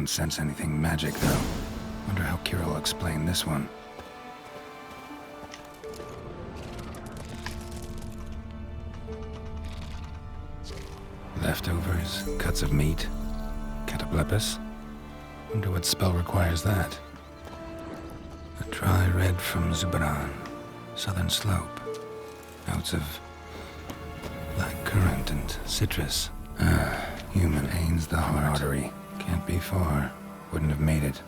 don't sense anything magic, though. Wonder how Keira will explain this one. Leftovers, cuts of meat, cataplepis. Wonder what spell requires that. A dry red from Zubaran, southern slope. Notes of black currant and citrus. Human Ains the heart. Artery. Can't be far. Wouldn't have made it.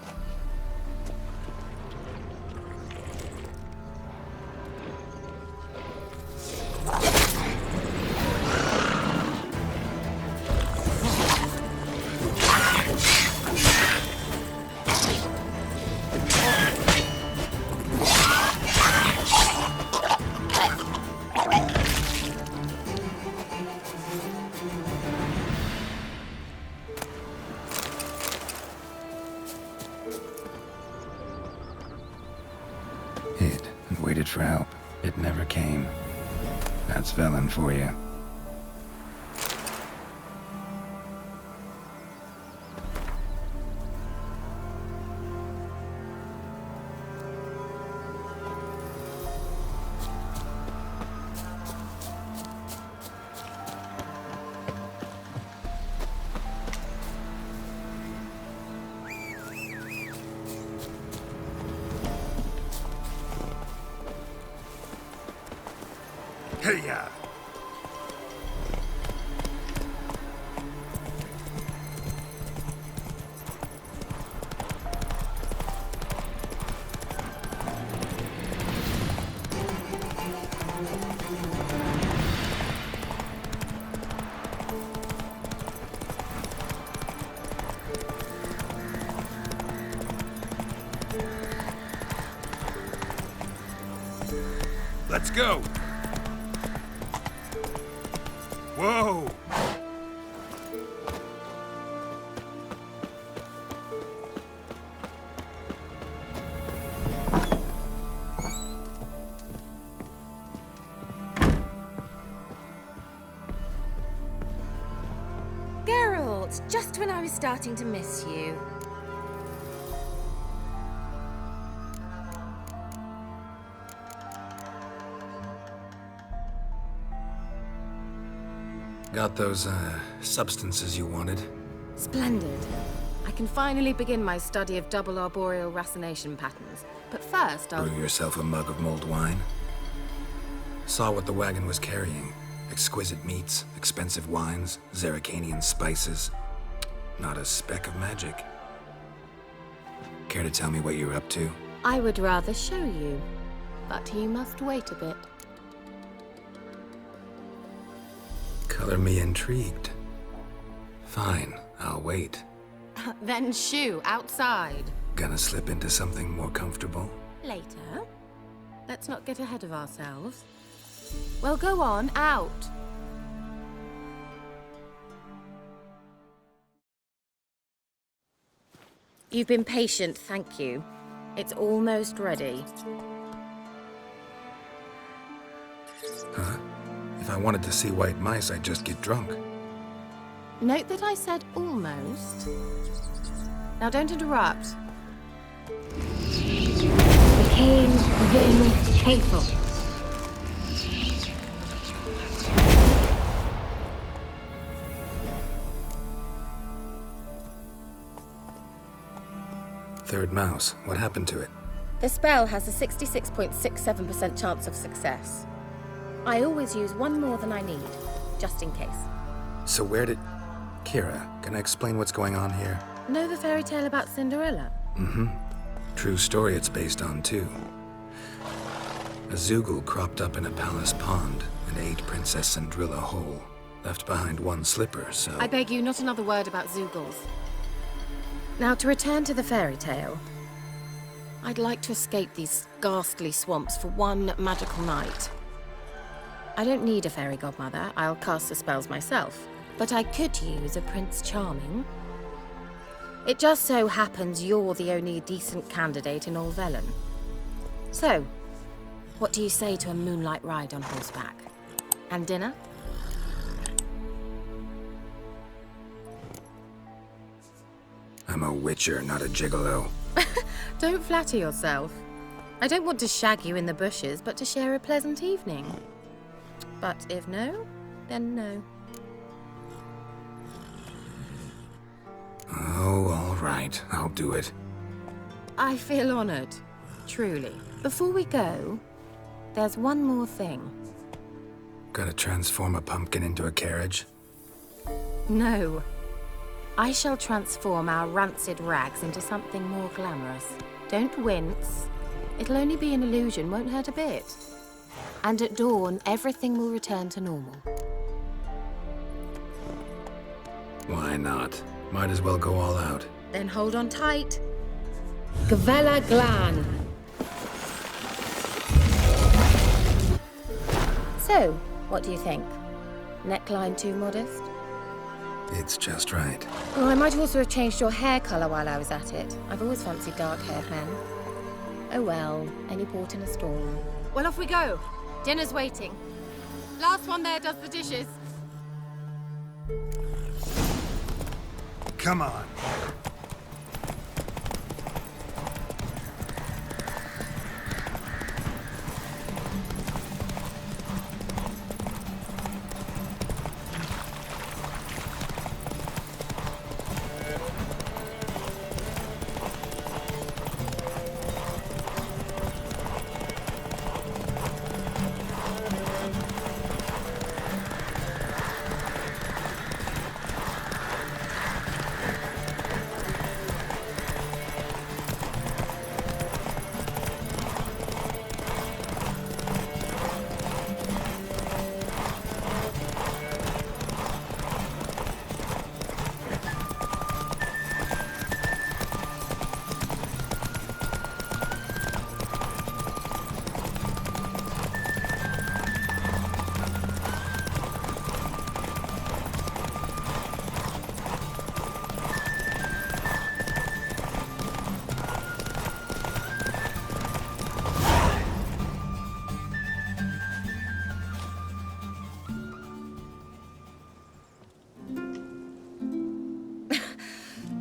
Hid and waited for help. It never came. That's Velen for you. Hey-ya! Let's go! Whoa! Geralt, just when I was starting to miss you. Got those, substances you wanted? Splendid. I can finally begin my study of double arboreal racination patterns. But first, I'll... Brew yourself a mug of mulled wine? Saw what the wagon was carrying. Exquisite meats, expensive wines, Zerrikanian spices. Not a speck of magic. Care to tell me what you're up to? I would rather show you, but you must wait a bit. Color me intrigued. Fine, I'll wait. Then shoo, outside. Gonna slip into something more comfortable? Later. Let's not get ahead of ourselves. Well, go on, out. You've been patient, thank you. It's almost ready. Huh? If I wanted to see white mice, I'd just get drunk. Note that I said almost. Now don't interrupt. Became then hateful. Third mouse. What happened to it? The spell has a 66.67% chance of success. I always use one more than I need, just in case. So where did... Keira, can I explain what's going on here? Know the fairy tale about Cinderella? Mm-hmm. True story it's based on, too. A Zoogle cropped up in a palace pond and ate Princess Cinderella whole. Left behind one slipper, so... I beg you, not another word about Zoogles. Now, to return to the fairy tale. I'd like to escape these ghastly swamps for one magical night. I don't need a fairy godmother, I'll cast the spells myself. But I could use a Prince Charming. It just so happens you're the only decent candidate in all Velen. So, what do you say to a moonlight ride on horseback? And dinner? I'm a witcher, not a gigolo. Don't flatter yourself. I don't want to shag you in the bushes, but to share a pleasant evening. But if no, then no. Oh, all right. I'll do it. I feel honored, truly. Before we go, there's one more thing. Gotta transform a pumpkin into a carriage? No. I shall transform our rancid rags into something more glamorous. Don't wince. It'll only be an illusion, won't hurt a bit. And at dawn, everything will return to normal. Why not? Might as well go all out. Then hold on tight. Gavella Glan. So, what do you think? Neckline too modest? It's just right. Well, I might also have changed your hair colour while I was at it. I've always fancied dark-haired men. Oh well, any port in a storm. Well, off we go. Dinner's waiting. Last one there does the dishes. Come on.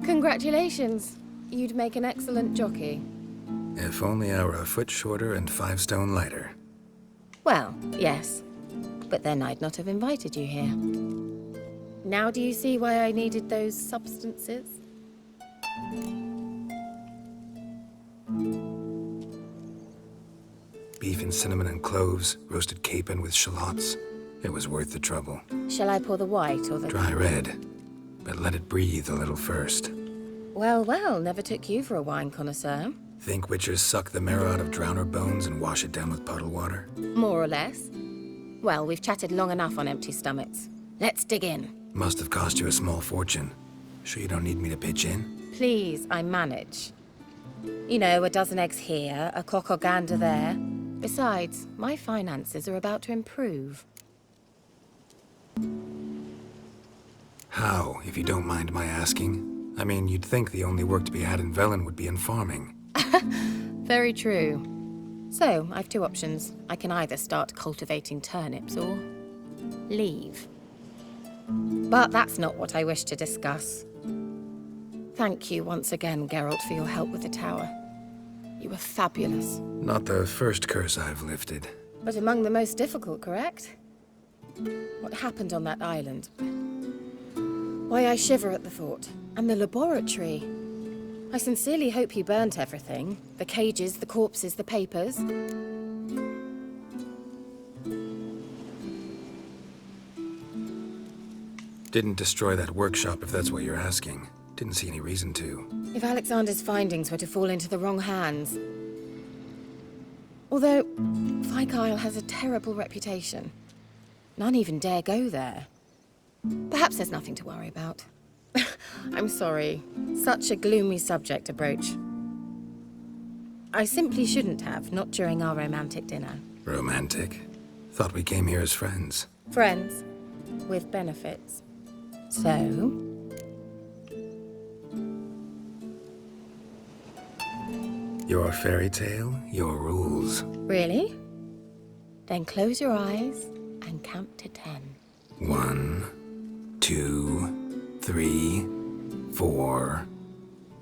Congratulations. You'd make an excellent jockey. If only I were a foot shorter and 5 stone lighter. Well, yes. But then I'd not have invited you here. Now do you see why I needed those substances? Beef and cinnamon and cloves, roasted capon with shallots. It was worth the trouble. Shall I pour the white or the... Dry red, but let it breathe a little first. Well, well, never took you for a wine connoisseur. Think witchers suck the marrow out of drowner bones and wash it down with puddle water? More or less. Well, we've chatted long enough on empty stomachs. Let's dig in. Must have cost you a small fortune. Sure you don't need me to pitch in? Please, I manage. You know, a dozen eggs here, a cock or gander there. Besides, my finances are about to improve. How, if you don't mind my asking? I mean, you'd think the only work to be had in Velen would be in farming. Very true. So, I've 2 options. I can either start cultivating turnips or leave. But that's not what I wish to discuss. Thank you once again, Geralt, for your help with the tower. You were fabulous. Not the first curse I've lifted. But among the most difficult, correct? What happened on that island? Why, I shiver at the thought. And the laboratory. I sincerely hope you burnt everything. The cages, the corpses, the papers. Didn't destroy that workshop, if that's what you're asking. Didn't see any reason to. If Alexander's findings were to fall into the wrong hands. Although, Fyke Isle has a terrible reputation. None even dare go there. Perhaps there's nothing to worry about. I'm sorry. Such a gloomy subject to broach. I simply shouldn't have, not during our romantic dinner. Romantic? Thought we came here as friends. Friends. With benefits. So... Your fairy tale, your rules. Really? Then close your eyes and count to 10. 1, 2, 3, 4.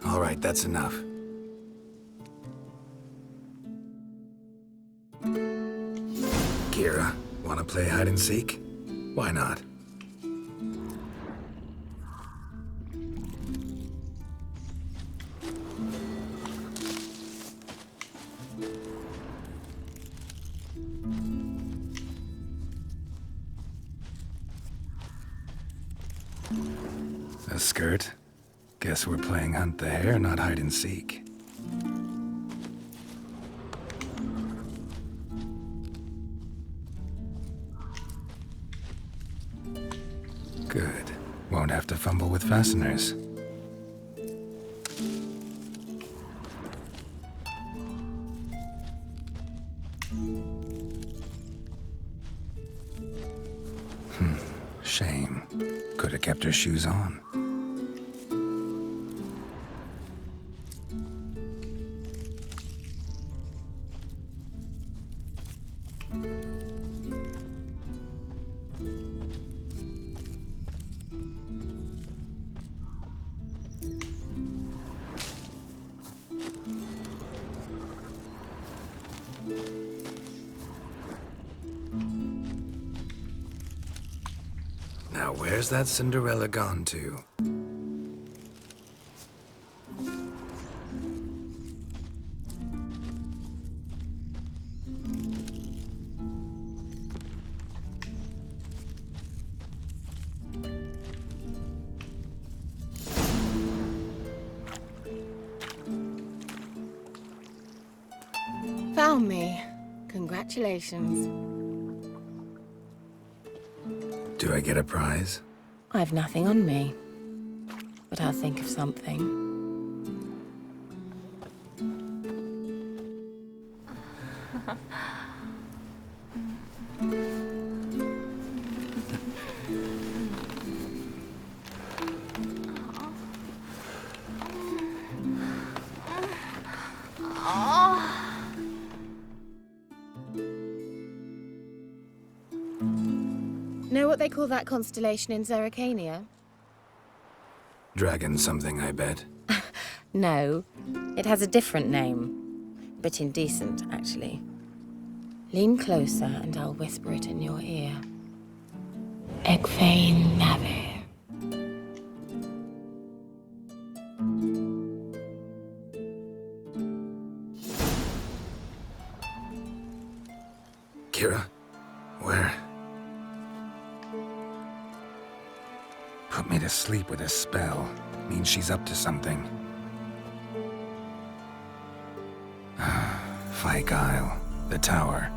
All right, that's enough. Keira, wanna play hide and seek? Why not? A skirt? Guess we're playing hunt the hare, not hide and seek. Good. Won't have to fumble with fasteners. Shame. Could have kept her shoes on. Now, where's that Cinderella gone to? Found me. Congratulations. Do I get a prize? I've nothing on me, but I'll think of something. Know what they call that constellation in Zerrikania? Dragon something, I bet. No, it has a different name. Bit indecent, actually. Lean closer and I'll whisper it in your ear. Egfain Nave. Keira? Where? Put me to sleep with a spell. Means she's up to something. Fyke Isle. The tower.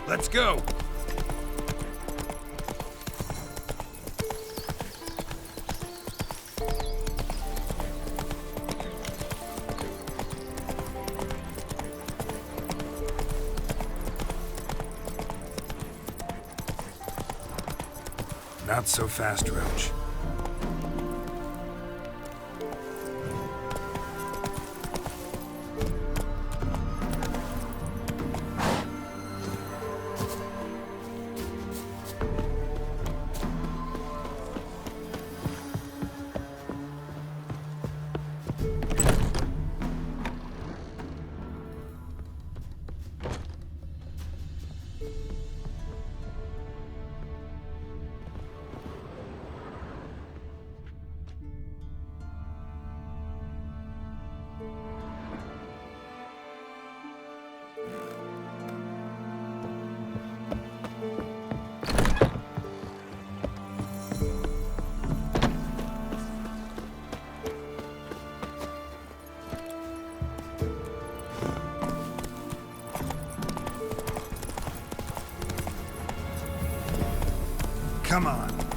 Let's go! Not so fast, Roach. Come on.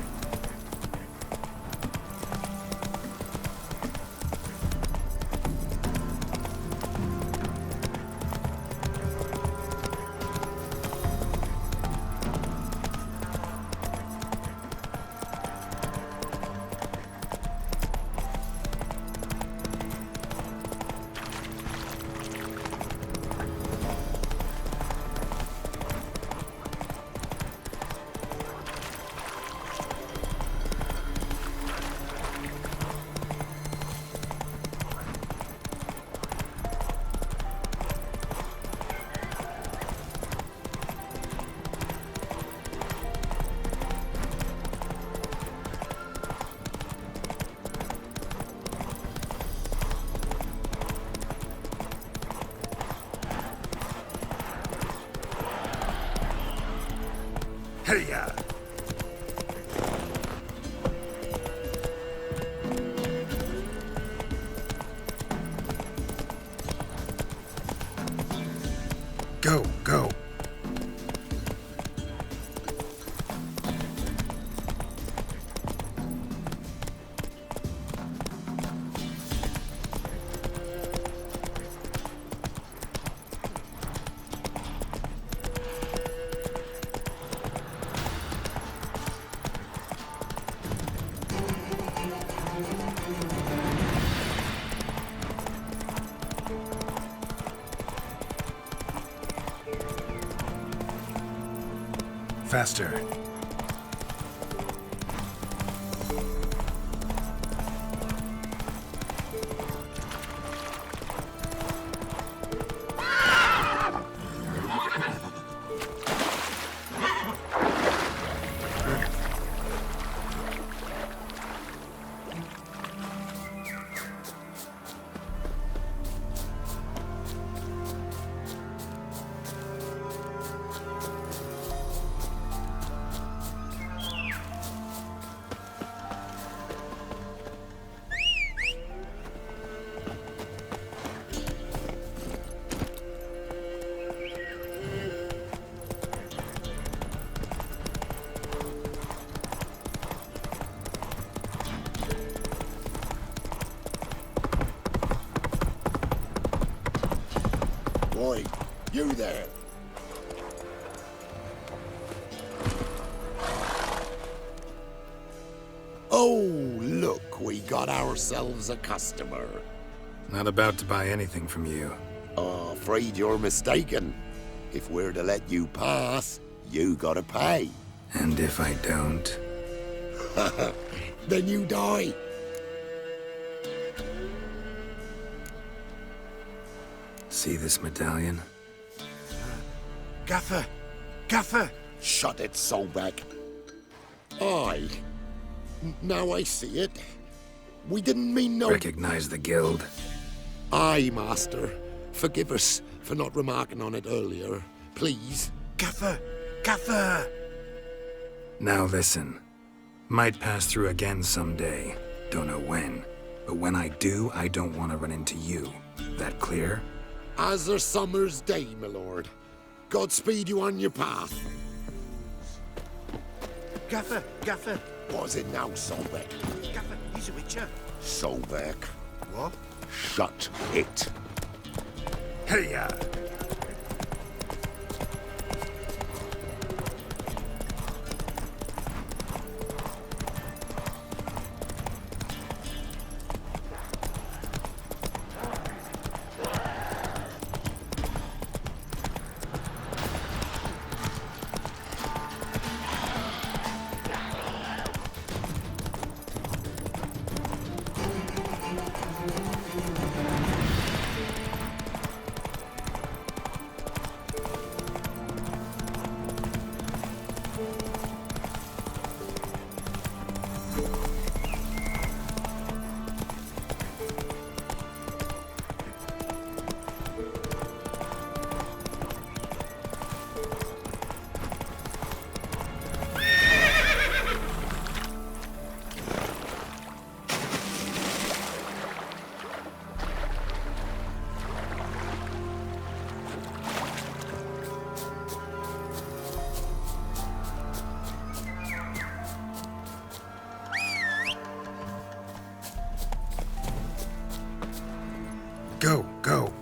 Hey, Go, go. Faster. Boy, you there. Oh, look, we got ourselves a customer. Not about to buy anything from you. Afraid you're mistaken. If we're to let you pass, you gotta pay. And if I don't? Then you die. See this medallion? Gaffer! Gaffer! Shut it, Solbeck. Aye. Now I see it. We didn't mean no... Recognize the guild? Aye, Master. Forgive us for not remarking on it earlier. Please. Gaffer! Gaffer! Now listen. Might pass through again someday. Don't know when. But when I do, I don't want to run into you. That clear? As a summer's day, my lord. Godspeed you on your path. Gaffer, Gaffer, Was it now, Solbeck? Gaffer, he's a witcher. Solbeck, What? shut it. Hiya! Go, go.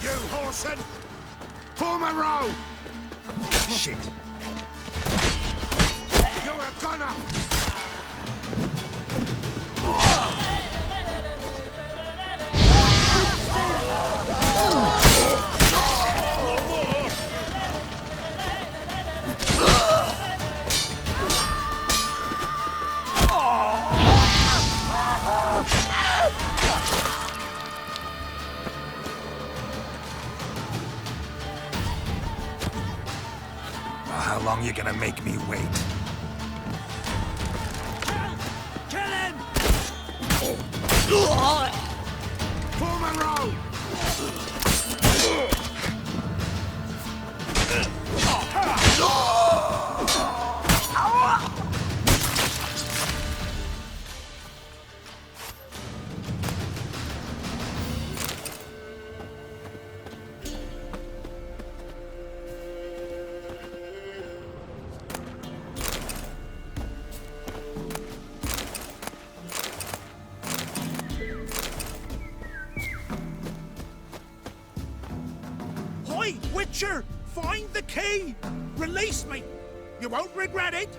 You horseman! Form a row! Shit. You're a gunner! Well, how long you gonna make me wait? Kill him! Form a row! Hoy, Witcher! Find the key! Release me! You won't regret it!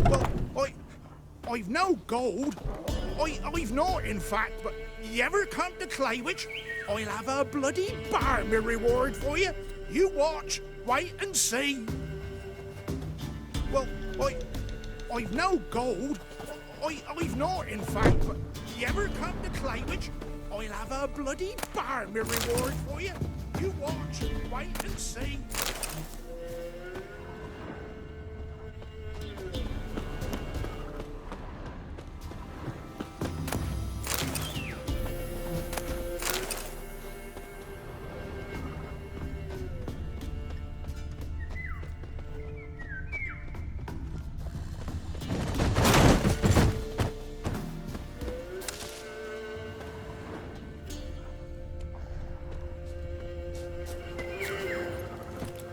Well, I've no gold, I've not, in fact, but you ever come to Claywich, I'll have a bloody barmy reward for you. You watch, wait and see. Well, I've no gold. I've not, in fact, but you ever come to Claywich, I'll have a bloody barmy reward for you. You watch, wait and see.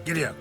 Giddy up.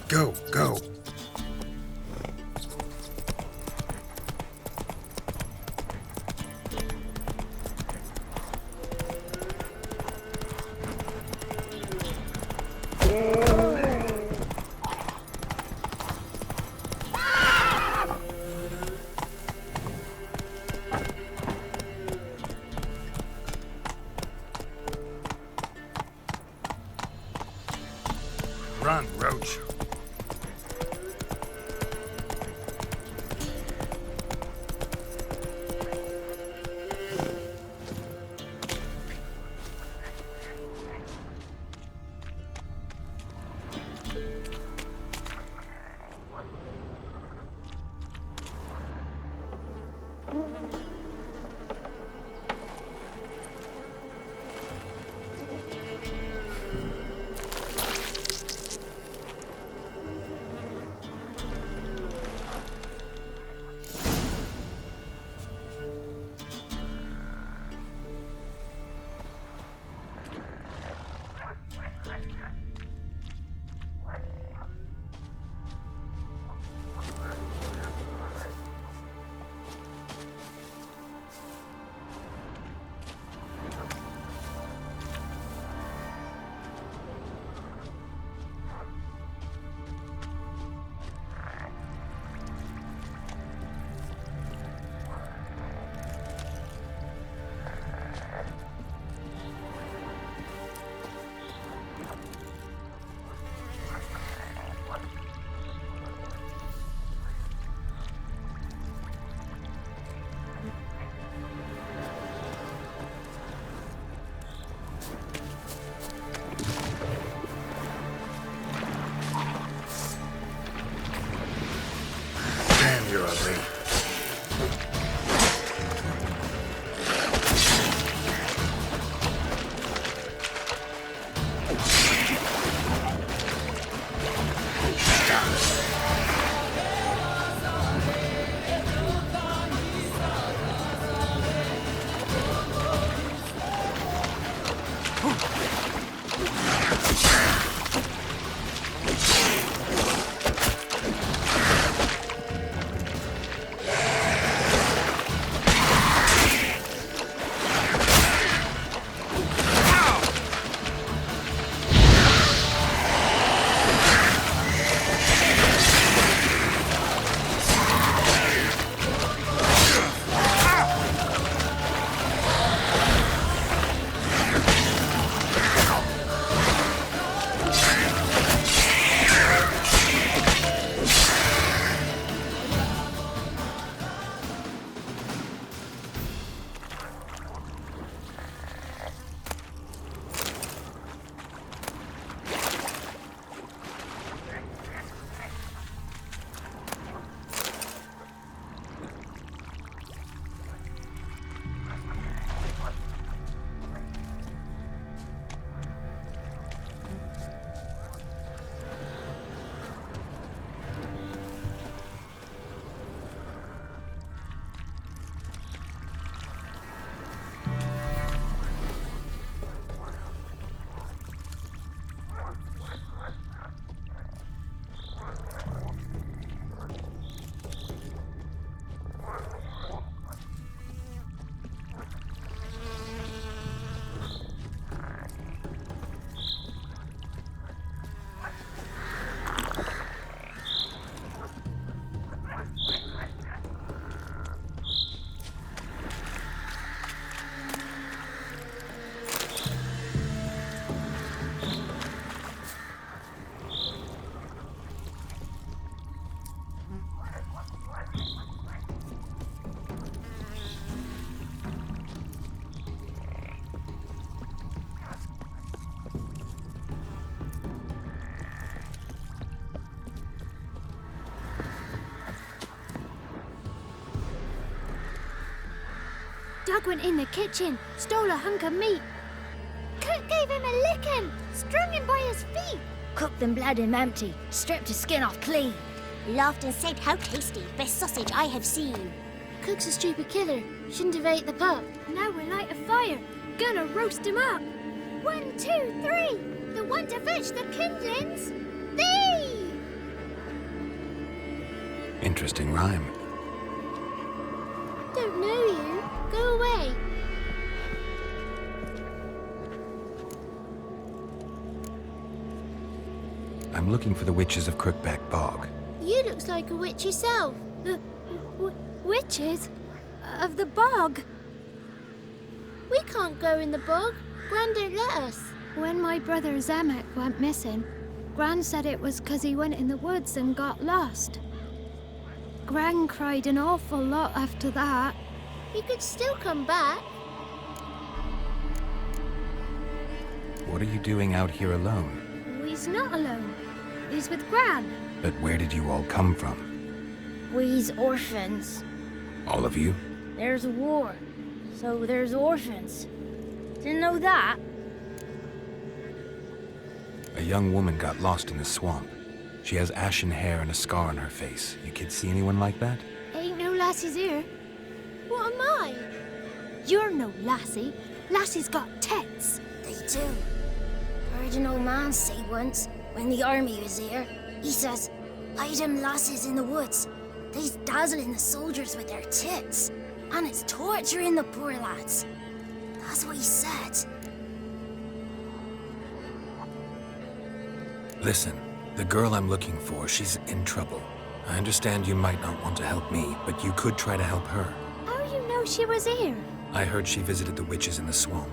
Go, go. Run, Roach. you're ugly. Doug went in the kitchen, stole a hunk of meat. Cook gave him a licking, strung him by his feet. Cooked and bled him empty, stripped his skin off clean. Laughed and said, "How tasty, best sausage I have seen." Cook's a stupid killer, shouldn't have ate the pup. Now we'll light a fire, gonna roast him up. 1, 2, 3, the one to fetch the kindlings, thee! Interesting rhyme. Don't know you, go away. I'm looking for the witches of Crookback Bog. You looks like a witch yourself. The witches? Of the bog? We can't go in the bog. Gran don't let us. When my brother Zemek went missing, Gran said it was 'cause he went in the woods and got lost. Gran cried an awful lot after that. He could still come back. What are you doing out here alone? We's not alone. He's with Gran. But where did you all come from? We's orphans. All of you? There's a war, so there's orphans. Didn't know that? A young woman got lost in the swamp. She has ashen hair and a scar on her face. You kids see anyone like that? Ain't no lassies here. What am I? You're no lassie. Lassie's got tits. They do. Heard an old man say once, when the army was here, he says, "Hide them lasses in the woods. They's dazzling the soldiers with their tits, and it's torturing the poor lads." That's what he said. Listen, the girl I'm looking for, she's in trouble. I understand you might not want to help me, but you could try to help her. How you know she was here? I heard she visited the witches in the swamp.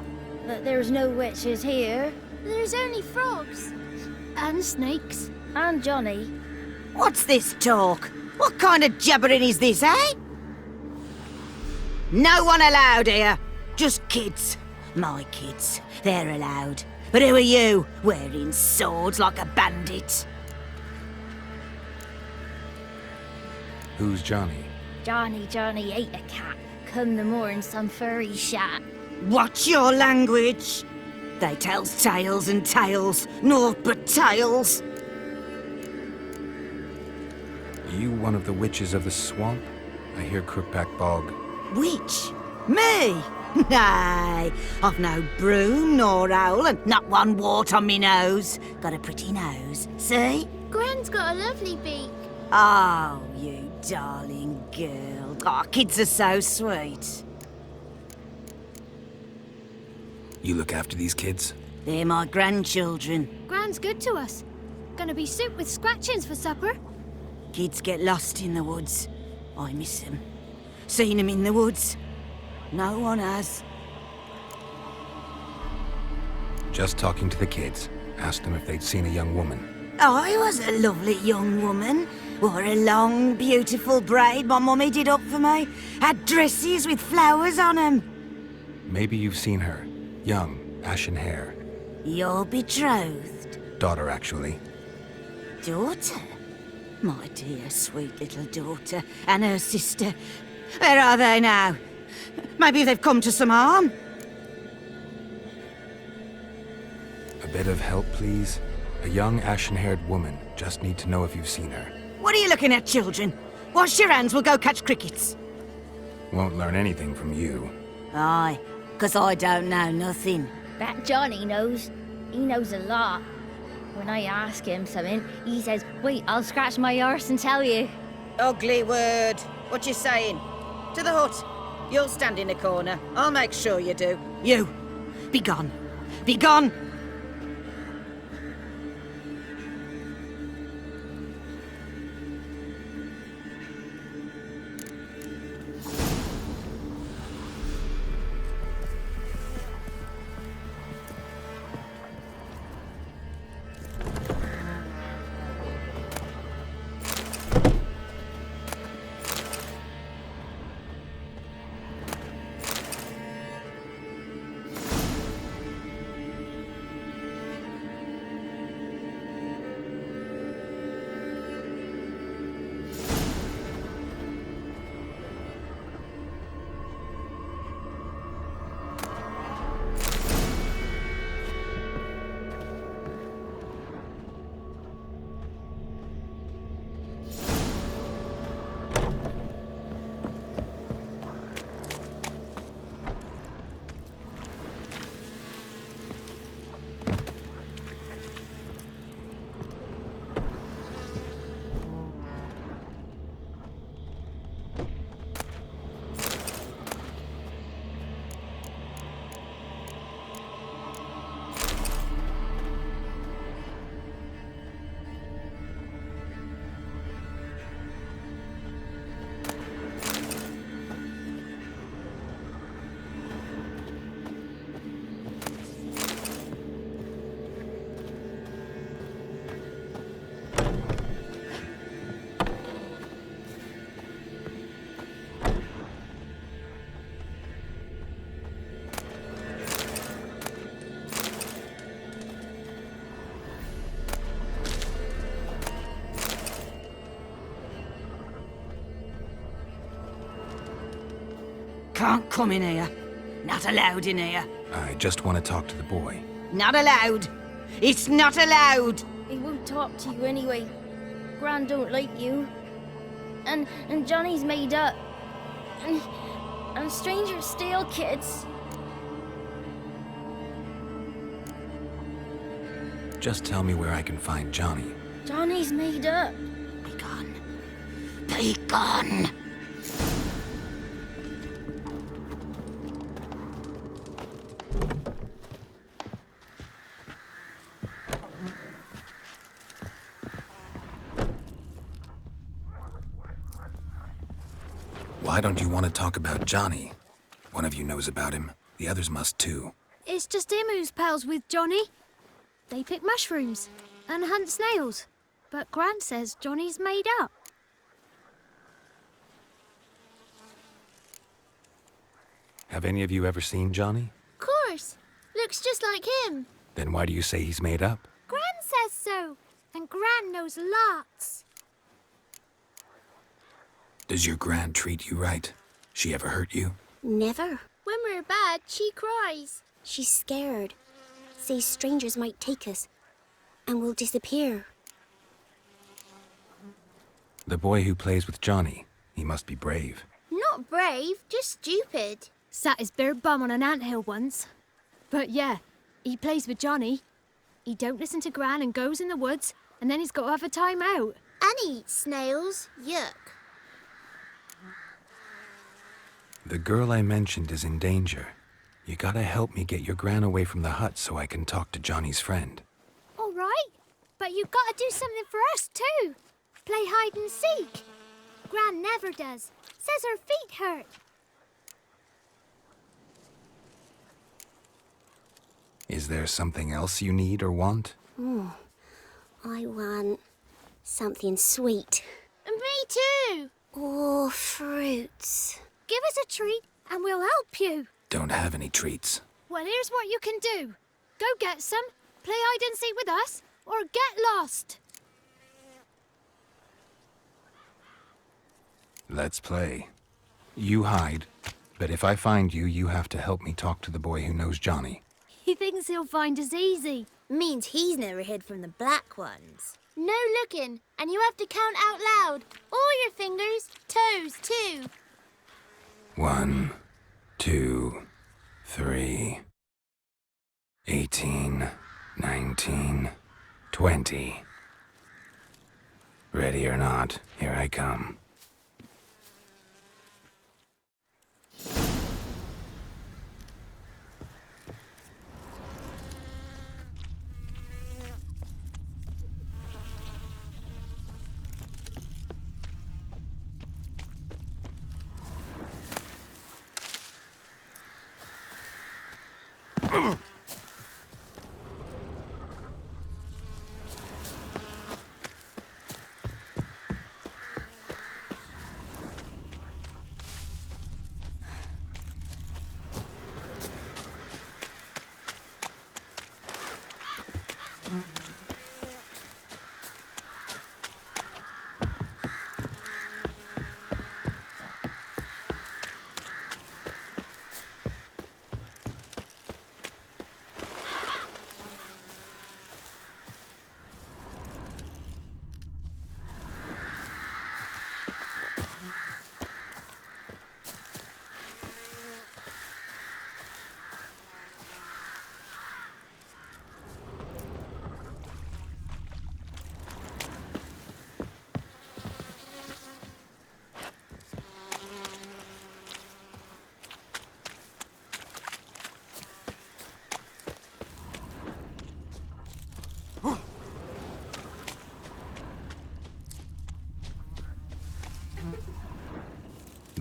But there's no witches here. There's only frogs. And snakes. And Johnny. What's this talk? What kind of jabbering is this, eh? No one allowed here. Just kids. My kids. They're allowed. But who are you, wearing swords like a bandit? Who's Johnny? Johnny ate a cat. Come the morn some furry shat. Watch your language. They tells tales and tales, naught but tales. You one of the witches of the swamp? I hear Crookback Bog. Witch? Me? Nay, I've no broom nor owl and not one wart on me nose. Got a pretty nose, see? Gran's got a lovely beak. Oh, you darling girl. Oh, kids are so sweet. You look after these kids? They're my grandchildren. Gran's good to us. Gonna be soup with scratchings for supper. Kids get lost in the woods. I miss them. Seen them in the woods. No one has. Just talking to the kids. Asked them if they'd seen a young woman. I was a lovely young woman. Wore a long, beautiful braid my mummy did up for me. Had dresses with flowers on 'em. Maybe you've seen her. Young, ashen hair. You're betrothed. Daughter, actually. Daughter? My dear, sweet little daughter. And her sister. Where are they now? Maybe they've come to some harm? A bit of help, please? A young, ashen-haired woman. Just need to know if you've seen her. What are you looking at, children? Wash your hands, we'll go catch crickets. Won't learn anything from you. Aye, 'cause I don't know nothing. That Johnny knows. He knows a lot. When I ask him something, he says, wait, I'll scratch my arse and tell you. Ugly word. What you saying? To the hut. You'll stand in a corner. I'll make sure you do. You, be gone. Be gone! Can't come in here. Not allowed in here. I just want to talk to the boy. Not allowed. It's not allowed. He won't talk to you anyway. Gran don't like you. And Johnny's made up. And strangers steal kids. Just tell me where I can find Johnny. Johnny's made up. Be gone. Be gone. Why don't you want to talk about Johnny? One of you knows about him. The others must too. It's just him who's pals with Johnny. They pick mushrooms and hunt snails. But Gran says Johnny's made up. Have any of you ever seen Johnny? Course. Looks just like him. Then why do you say he's made up? Gran says so. And Gran knows lots. Does your gran treat you right? She ever hurt you? Never. When we're bad, she cries. She's scared. Says strangers might take us. And we'll disappear. The boy who plays with Johnny, he must be brave. Not brave, just stupid. Sat his bare bum on an anthill once. But yeah, he plays with Johnny. He don't listen to Gran and goes in the woods, and then he's got to have a time out. And he eats snails. Yuck. The girl I mentioned is in danger. You gotta help me get your gran away from the hut so I can talk to Johnny's friend. All right, but you've got to do something for us too. Play hide and seek. Gran never does. Says her feet hurt. Is there something else you need or want? I want something sweet. And me too. Oh, fruits. Give us a treat and we'll help you. Don't have any treats. Well, here's what you can do. Go get some, play hide and seek with us, or get lost. Let's play. You hide, but if I find you, you have to help me talk to the boy who knows Johnny. He thinks he'll find us easy. Means he's never hid from the black ones. No looking, and you have to count out loud. All your fingers, toes too. 1, 2, 3, 18, 19, 20. Ready or not, here I come.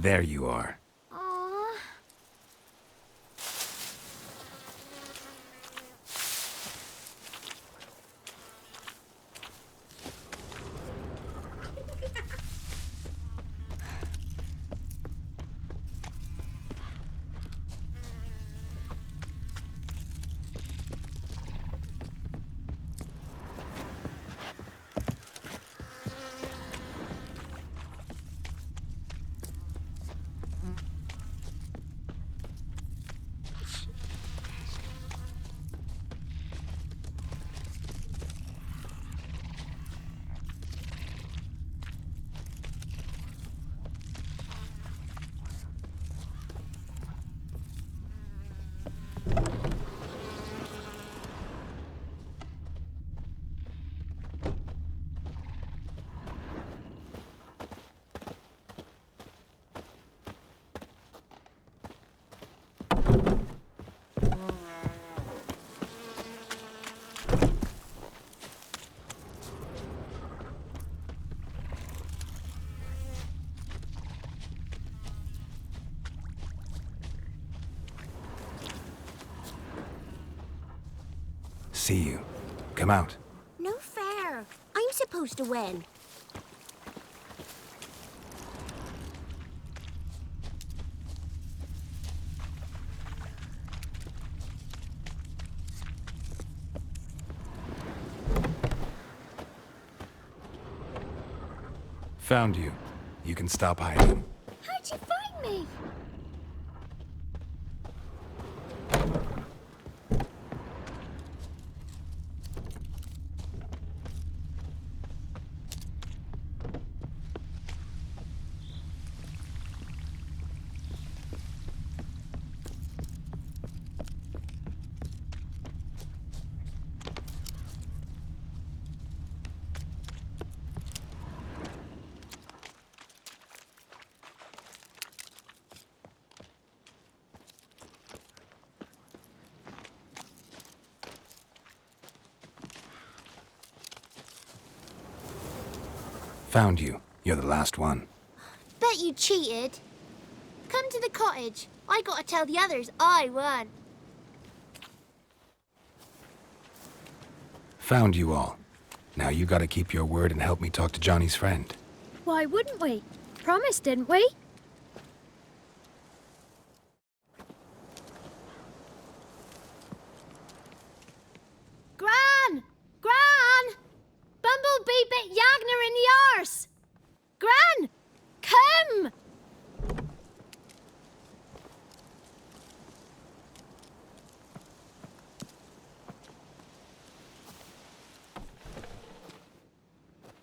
There you are. Aww. See you. Come out. No fair. I'm supposed to win. Found you. You can stop hiding. How'd you find me? Found you. You're the last one. Bet you cheated. Come to the cottage. I gotta tell the others I won. Found you all. Now you gotta keep your word and help me talk to Johnny's friend. Why wouldn't we? Promised, didn't we? Gran! Gran! Bumblebee bit Yagner in the arse! Gran! Come!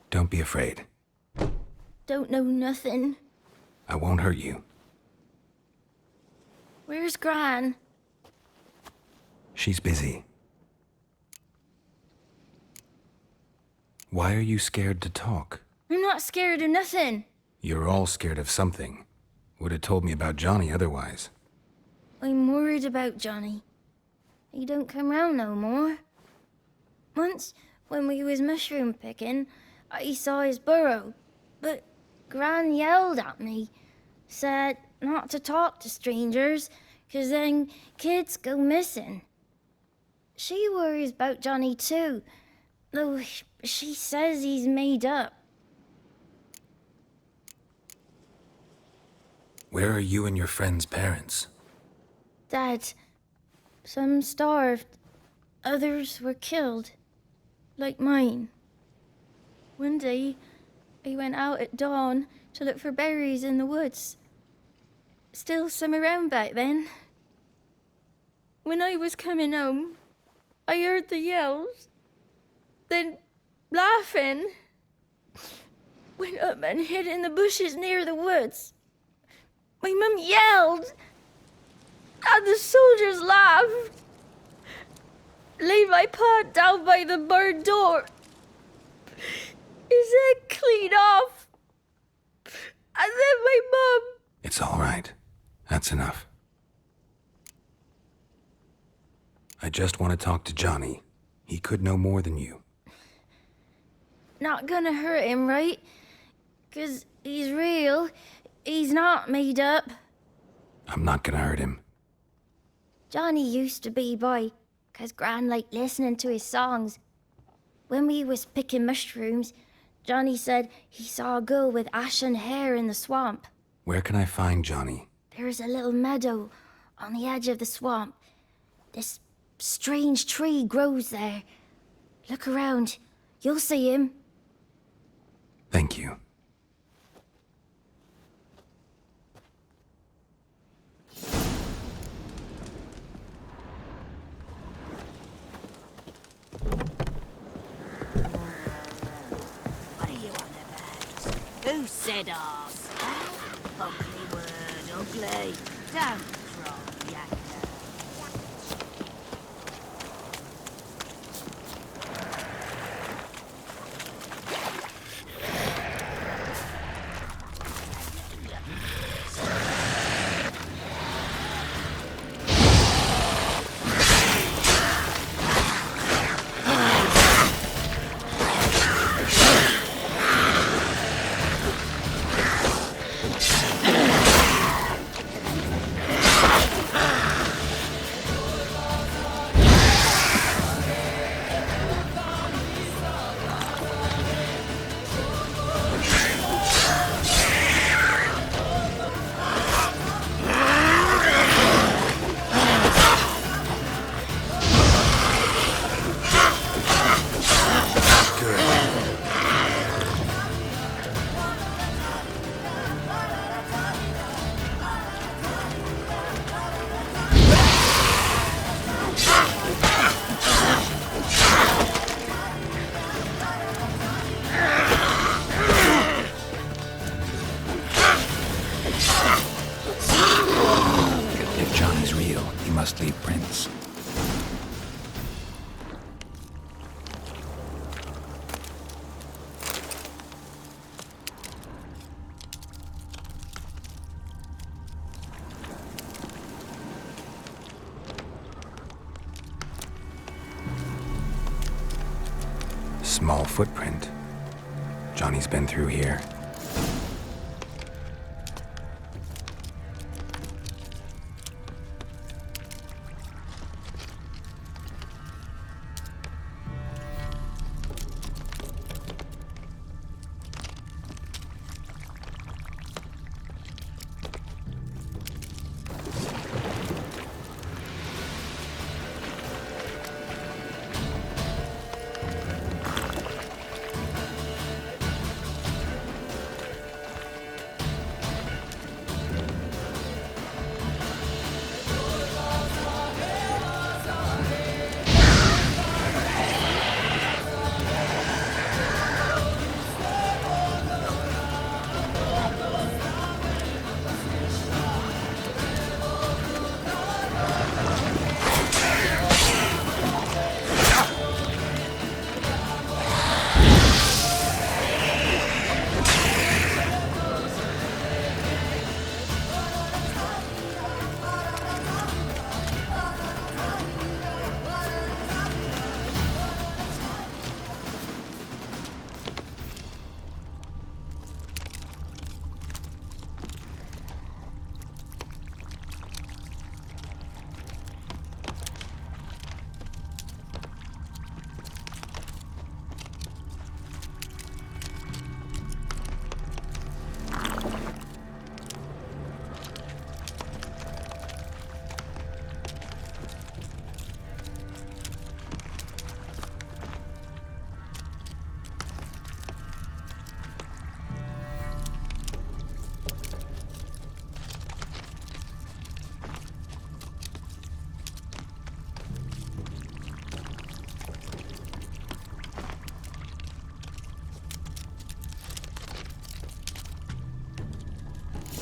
Don't be afraid. Don't know nothing. I won't hurt you. Where's Gran? She's busy. Why are you scared to talk? I'm not scared of nothing. You're all scared of something. Would have told me about Johnny otherwise. I'm worried about Johnny. He don't come round no more. Once, when we was mushroom picking, I saw his burrow, but Gran yelled at me, said not to talk to strangers, 'cause then kids go missing. She worries about Johnny too, though she says he's made up. Where are you and your friend's parents? Dad, some starved, others were killed, like mine. One day, I went out at dawn to look for berries in the woods. Still some around back then. When I was coming home, I heard the yells. Then, laughing, went up and hid in the bushes near the woods. My mum yelled, and the soldiers laughed. Laid my pa down by the barn door. His head clean off. And then my mum... It's all right. That's enough. I just want to talk to Johnny. He could know more than you. Not gonna hurt him, right? 'Cause he's real. He's not made up. I'm not gonna hurt him. Johnny used to be boy, 'cause Gran liked listening to his songs. When we was picking mushrooms, Johnny said he saw a girl with ashen hair in the swamp. Where can I find Johnny? There's a little meadow on the edge of the swamp. This strange tree grows there. Look around. You'll see him. Thank you. What are you on about? Who said arse? Ugly word, ugly. Don't cry, Yagner. leave prints. Small footprint. Johnny's been through here.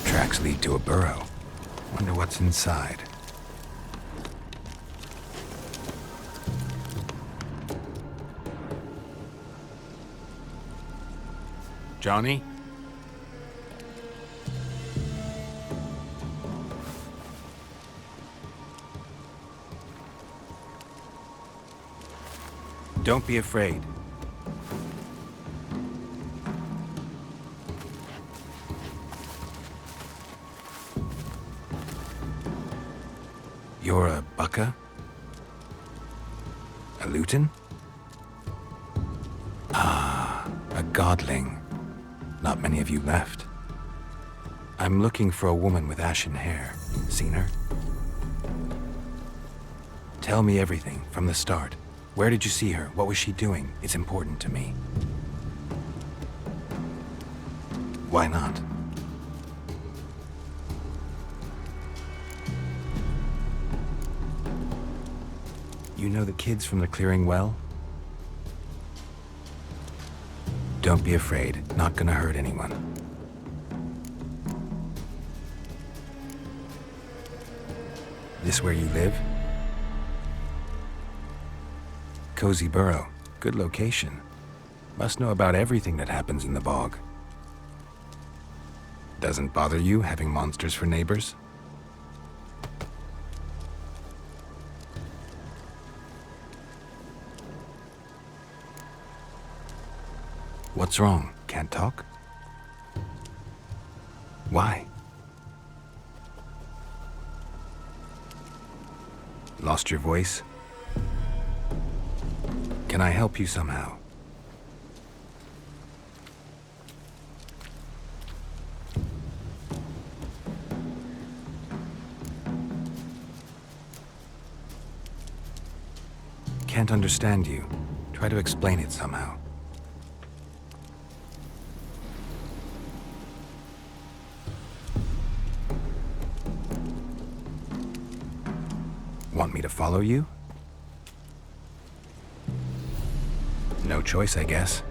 Tracks lead to a burrow. Wonder what's inside. Johnny? Don't be afraid. You're a Bucka? A Luton? Ah, a godling. Not many of you left. I'm looking for a woman with ashen hair. Seen her? Tell me everything, from the start. Where did you see her? What was she doing? It's important to me. Why not? You know the kids from the clearing well? Don't be afraid. Not gonna hurt anyone. This where you live? Cozy burrow. Good location. Must know about everything that happens in the bog. Doesn't bother you having monsters for neighbors? What's wrong? Can't talk? Why? Lost your voice? Can I help you somehow? Can't understand you. Try to explain it somehow. Want me to follow you? No choice, I guess.